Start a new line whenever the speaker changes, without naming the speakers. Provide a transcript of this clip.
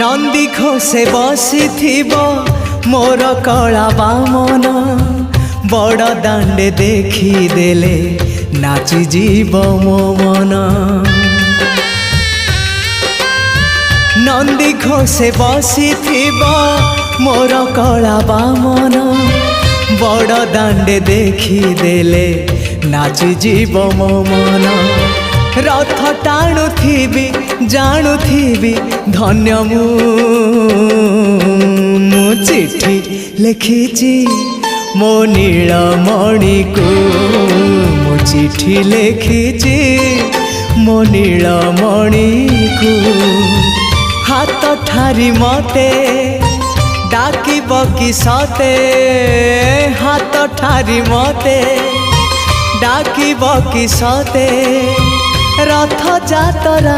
नंदी घोषे बसी मोर कला बामन बड़ दांडे देखी देले नाची जीव मो मन। नंदी घोषे बसी मोर कला बामन बड़ दांडे देखी देले नाची जीव मो मन। रथ टाणुथिबी जाणुथिबी धन्य मु चिट्ठी लिखिची मो नीलमणि को मु चिट्ठी लिखिची मो नीलमणि को। हाथ ठारी मते डाकिब कि सते हाथ ठारी मते डाकिब कि सते रथ जातरा।